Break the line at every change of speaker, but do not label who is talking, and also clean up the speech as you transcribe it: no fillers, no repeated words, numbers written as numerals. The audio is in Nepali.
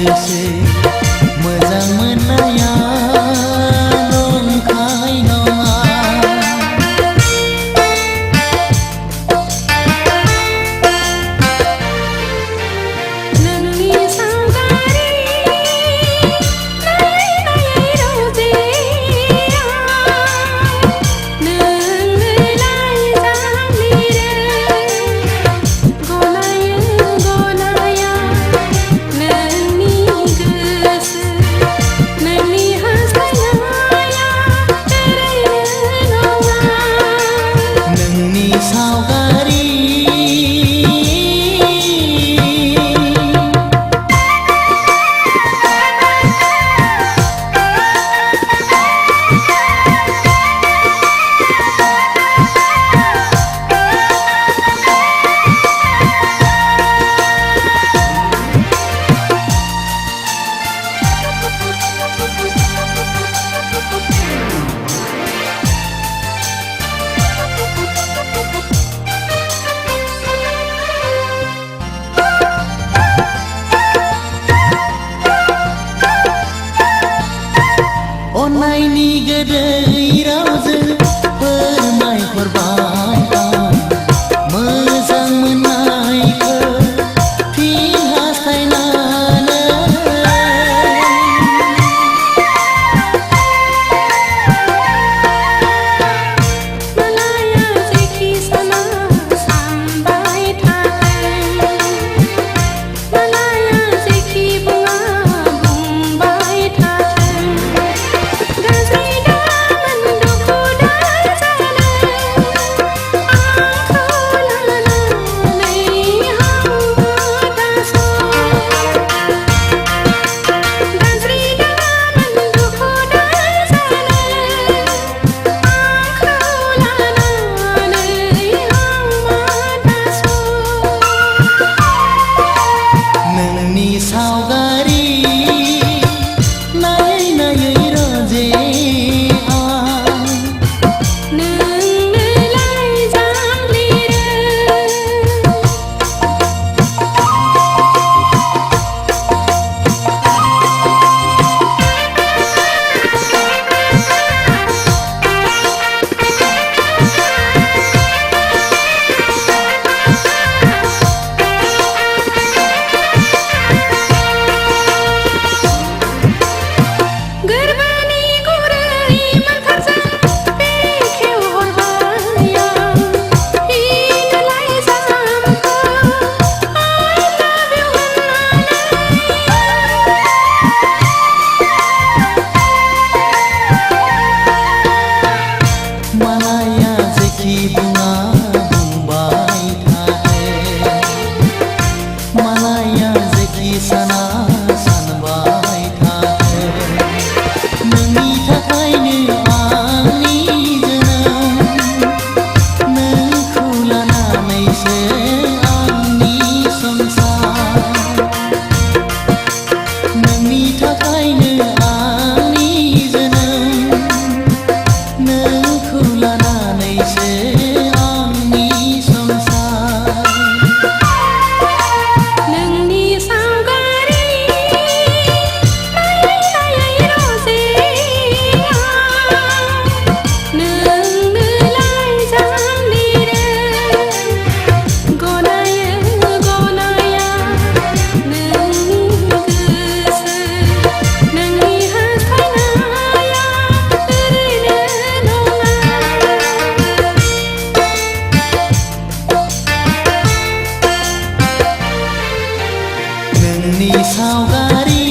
गोसो मोजां मोननाया नंखाय नङा।
नोंनि सावगारि नायै नायै रोजे नोंनो लाइजाम लिरो गलायो गलाया नोंनि गोसो नोंनि हास्थायनाया ओरैनो नङा।
नोंनि सावगारि अन्नायनि गोदै रावजों फोरमायहरबाय आं मोजां मोननायखौ फिन हास्थायनानै।
मालाया जेखि साना सानबाय थाथों मालाया जेखि बुङा बुंबाय थाथों गाज्रि दामोन दुखु दाजानो आंखौ लानानै हांबो दास' गाज्रि दामोन दुखु दाजानो आंखौ लानानै हांबो दास'।
नोंनि सावगारि नायै नायै रोजे आं
नोंनो लाइजाम लिरो गोरबोनि गुरै मोन्थोरजों बेखेवहरबाय आं फिन लाइजामखौ I love you होननानै।
मालाया जेखि बुङा बुंबाय थाथों मालाया जेखि साना सानबाय थाथों नोंनि थाखायनो आंनि जोनोम नोंखौ लानानैसो आंनि संसार नोंनि थाखायनो आंनि जोनोम नोंखौ लानानैसो आंनि संसार।
नोंनि सावगारि नायै नायै रोजे नोंनो लाइजाम लिरो गलायो गलाया नोंनि गोसो नोंनि हास्थायनाया ओरैनो नङा।
नोंनि सावगारि